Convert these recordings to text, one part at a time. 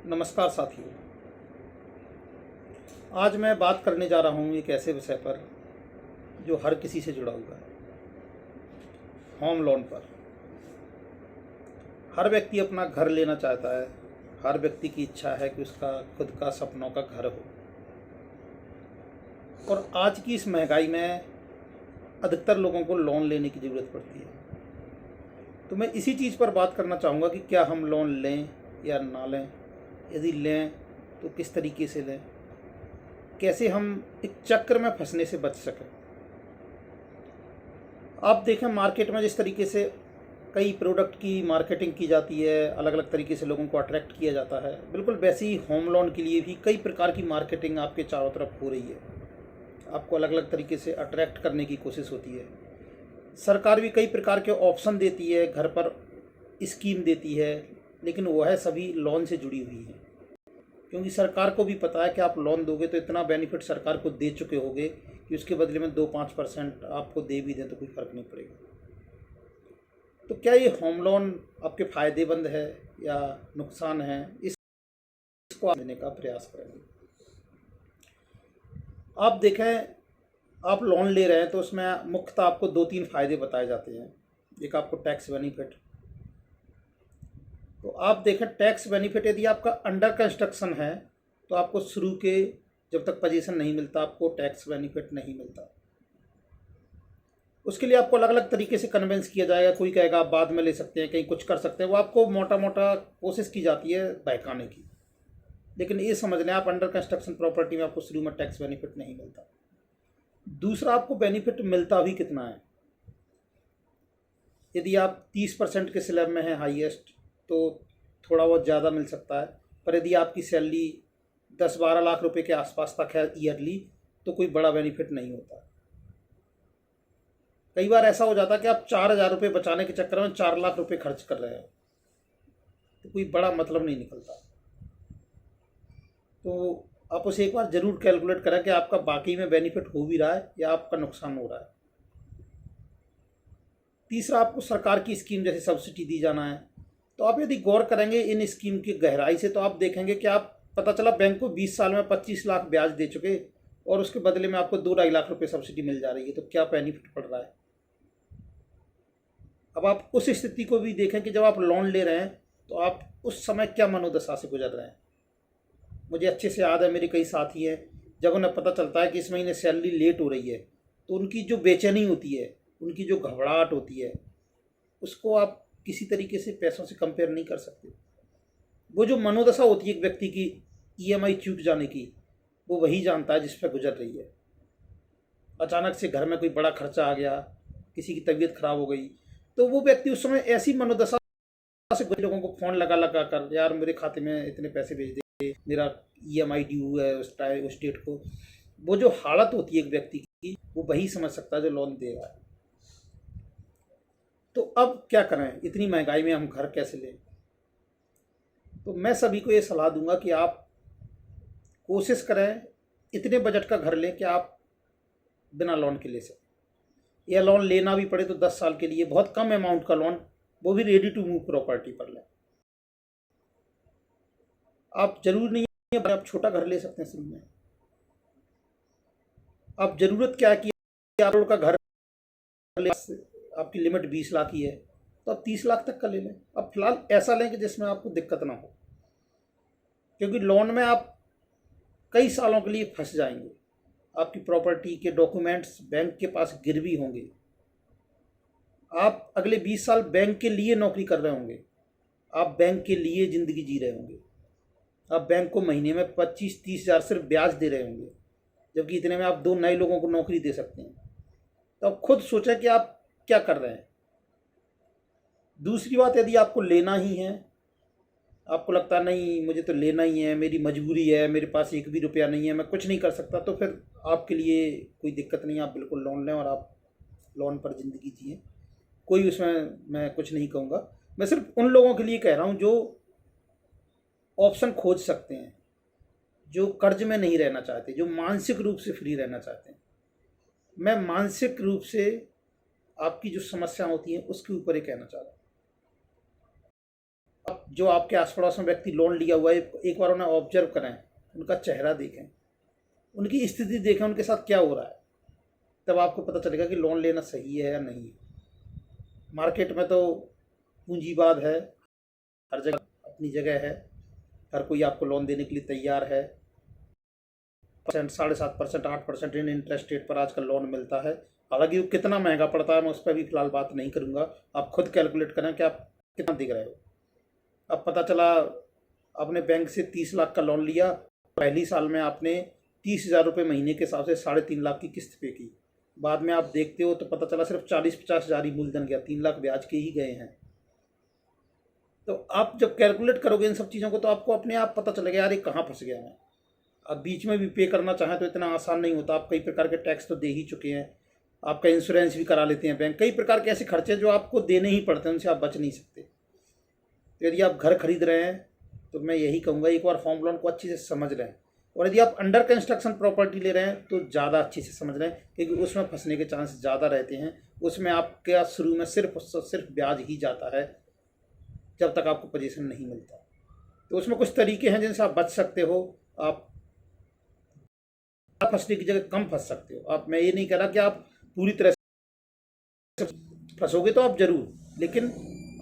नमस्कार साथियों। आज मैं बात करने जा रहा हूँ एक ऐसे विषय पर जो हर किसी से जुड़ा हुआ है, होम लोन पर। हर व्यक्ति अपना घर लेना चाहता है। हर व्यक्ति की इच्छा है कि उसका खुद का सपनों का घर हो। और आज की इस महंगाई में अधिकतर लोगों को लोन लेने की ज़रूरत पड़ती है। तो मैं इसी चीज़ पर बात करना चाहूँगा कि क्या हम लोन लें या ना लें, यदि लें तो किस तरीके से लें, कैसे हम एक चक्र में फंसने से बच सकें। आप देखें मार्केट में जिस तरीके से कई प्रोडक्ट की मार्केटिंग की जाती है, अलग अलग तरीके से लोगों को अट्रैक्ट किया जाता है, बिल्कुल वैसे ही होम लोन के लिए भी कई प्रकार की मार्केटिंग आपके चारों तरफ हो रही है। आपको अलग अलग तरीके से अट्रैक्ट करने की कोशिश होती है। सरकार भी कई प्रकार के ऑप्शन देती है, घर पर स्कीम देती है, लेकिन वह सभी लोन से जुड़ी हुई हैं। क्योंकि सरकार को भी पता है कि आप लोन दोगे तो इतना बेनिफिट सरकार को दे चुके होगे कि उसके बदले में 2-5% आपको दे भी दें तो कोई फ़र्क नहीं पड़ेगा। तो क्या ये होम लोन आपके फ़ायदेमंद है या नुकसान है, इसको आप देने का प्रयास करेंगे। आप देखें, आप लोन ले रहे हैं तो उसमें मुख्यतः आपको 2-3 फ़ायदे बताए जाते हैं। एक आपको टैक्स बेनिफिट। तो आप देखें टैक्स बेनिफिट, यदि आपका अंडर कंस्ट्रक्शन है तो आपको शुरू के जब तक पोजीशन नहीं मिलता आपको टैक्स बेनिफिट नहीं मिलता। उसके लिए आपको अलग अलग तरीके से कन्विंस किया जाएगा। कोई कहेगा आप बाद में ले सकते हैं, कहीं कुछ कर सकते हैं, वो आपको मोटा मोटा कोशिश की जाती है बहकाने की। लेकिन ये समझ लें, आप अंडर कंस्ट्रक्शन प्रॉपर्टी में आपको शुरू में टैक्स बेनिफिट नहीं मिलता। दूसरा, आपको बेनिफिट मिलता भी कितना है। यदि आप 30% के स्लैब में हैं हाईएस्ट तो थोड़ा बहुत ज़्यादा मिल सकता है, पर यदि आपकी सैलरी 10-12 लाख रुपए के आसपास तक है ईयरली तो कोई बड़ा बेनिफिट नहीं होता। कई बार ऐसा हो जाता है कि आप 4,000 रुपये बचाने के चक्कर में 4 लाख रुपए खर्च कर रहे हो, तो कोई बड़ा मतलब नहीं निकलता। तो आप उसे एक बार ज़रूर कैलकुलेट करें कि आपका बाकी में बेनिफिट हो भी रहा है या आपका नुकसान हो रहा है। तीसरा, आपको सरकार की स्कीम जैसे सब्सिडी दी जाना है। तो आप यदि गौर करेंगे इन स्कीम की गहराई से तो आप देखेंगे कि आप पता चला बैंक को 20 साल में 25 लाख ब्याज दे चुके और उसके बदले में आपको 2-2.5 लाख रुपए सब्सिडी मिल जा रही है। तो क्या बेनिफिट पड़ रहा है। अब आप उस स्थिति को भी देखें कि जब आप लोन ले रहे हैं तो आप उस समय क्या मनोदशा से गुजर रहे हैं। मुझे अच्छे से याद है, मेरे कई साथी हैं, जब उन्हें पता चलता है कि इस महीने सैलरी लेट हो रही है तो उनकी जो बेचैनी होती है, उनकी जो घबराहट होती है, उसको आप किसी तरीके से पैसों से कंपेयर नहीं कर सकते। वो जो मनोदशा होती है एक व्यक्ति की ईएमआई चूक जाने की, वो वही जानता है जिस पर गुजर रही है। अचानक से घर में कोई बड़ा खर्चा आ गया, किसी की तबीयत खराब हो गई, तो वो व्यक्ति उस समय ऐसी मनोदशा से कुछ लोगों को फ़ोन लगा लगा कर, यार मेरे खाते में इतने पैसे भेज दे, मेरा ईएमआई ड्यू है उस डेट को। वो जो हालत होती है एक व्यक्ति की, वो वही समझ सकता है जो लोन दे रहा है। तो अब क्या करें, इतनी महंगाई में हम घर कैसे लें। तो मैं सभी को ये सलाह दूंगा कि आप कोशिश करें इतने बजट का घर लें कि आप बिना लोन के ले सकें, या लोन लेना भी पड़े तो 10 साल के लिए बहुत कम अमाउंट का लोन, वो भी रेडी टू मूव प्रॉपर्टी पर लें। आप जरूर नहीं है आप छोटा घर ले सकते हैं शुरू में। आप ज़रूरत क्या है कि आप करोड़ का घर ले, आपकी लिमिट 20 लाख ही है तो आप 30 लाख तक का ले लें। अब फिलहाल ऐसा लें कि जिसमें आपको दिक्कत ना हो, क्योंकि लोन में आप कई सालों के लिए फंस जाएंगे। आपकी प्रॉपर्टी के डॉक्यूमेंट्स बैंक के पास गिरवी होंगे। आप अगले 20 साल बैंक के लिए नौकरी कर रहे होंगे, आप बैंक के लिए ज़िंदगी जी रहे होंगे। आप बैंक को महीने में 25-30 हज़ार सिर्फ ब्याज दे रहे होंगे, जबकि इतने में आप 2 नए लोगों को नौकरी दे सकते हैं। तो आप खुद सोचें कि आप क्या कर रहे हैं। दूसरी बात, यदि आपको लेना ही है, आपको लगता नहीं मुझे तो लेना ही है, मेरी मजबूरी है, मेरे पास एक भी रुपया नहीं है, मैं कुछ नहीं कर सकता, तो फिर आपके लिए कोई दिक्कत नहीं है। आप बिल्कुल लोन लें और आप लोन पर ज़िंदगी जिए। कोई उसमें मैं कुछ नहीं कहूँगा। मैं सिर्फ उन लोगों के लिए कह रहा हूँ जो ऑप्शन खोज सकते हैं, जो कर्ज में नहीं रहना चाहते, जो मानसिक रूप से फ्री रहना चाहते हैं। मैं मानसिक रूप से आपकी जो समस्या होती हैं उसके ऊपर ही कहना चाह रहा हूँ। अब जो आपके आस पड़ोस में व्यक्ति लोन लिया हुआ है, एक बार उन्हें ऑब्जर्व करें, उनका चेहरा देखें, उनकी स्थिति देखें, उनके साथ क्या हो रहा है, तब आपको पता चलेगा कि लोन लेना सही है या नहीं है। मार्केट में तो पूंजीवाद है, हर जगह अपनी जगह है, हर कोई आपको लोन देने के लिए तैयार है। 7.5%, 8% इन इंटरेस्ट रेट पर आजकल लोन मिलता है। हालांकि वो कितना महंगा पड़ता है मैं उस पर भी फिलहाल बात नहीं करूँगा, आप खुद कैलकुलेट करें कि आप कितना दिख रहे हो। अब पता चला आपने बैंक से 30 लाख का लोन लिया, पहली साल में आपने 30,000 रुपये महीने के हिसाब से 3.5 लाख की किस्त पे की, बाद में आप देखते हो तो पता चला सिर्फ 40-50 हज़ार ही मूलधन गया, 3 लाख ब्याज के ही गए हैं। तो आप जब कैलकुलेट करोगे इन सब चीज़ों को तो आपको अपने आप पता चलेगा यार ये कहाँ फंस गया मैं। अब बीच में भी पे करना चाहें तो इतना आसान नहीं होता, आप कई प्रकार के टैक्स तो दे ही चुके हैं, आपका इंश्योरेंस भी करा लेते हैं बैंक, कई प्रकार के ऐसे खर्चे जो आपको देने ही पड़ते हैं, उनसे आप बच नहीं सकते। तो यदि आप घर खरीद रहे हैं तो मैं यही कहूँगा एक बार होम लोन को अच्छे से समझ लें, और यदि आप अंडर कंस्ट्रक्शन प्रॉपर्टी ले रहे हैं तो ज़्यादा अच्छे से समझ लें, क्योंकि उसमें फंसने के चांस ज़्यादा रहते हैं। उसमें आपका शुरू में सिर्फ ब्याज ही जाता है जब तक आपको पोजीशन नहीं मिलता। तो उसमें कुछ तरीके हैं जिनसे आप बच सकते हो, आप फंसने की जगह कम फंस सकते हो। आप, मैं ये नहीं कह रहा कि आप पूरी तरह से फंसोगे, तो आप जरूर, लेकिन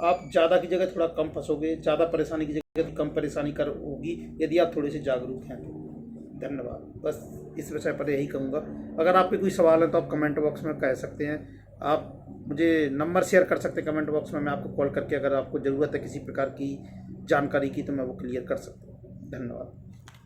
आप ज़्यादा की जगह थोड़ा कम फंसोगे, ज़्यादा परेशानी की जगह कम परेशानी कर होगी यदि आप थोड़े से जागरूक हैं तो। धन्यवाद। बस इस विषय पर यही कहूँगा। अगर आपके कोई सवाल है तो आप कमेंट बॉक्स में कह सकते हैं, आप मुझे नंबर शेयर कर सकते हैं कमेंट बॉक्स में, मैं आपको कॉल करके अगर आपको ज़रूरत है किसी प्रकार की जानकारी की तो मैं वो क्लियर कर सकता हूँ। धन्यवाद।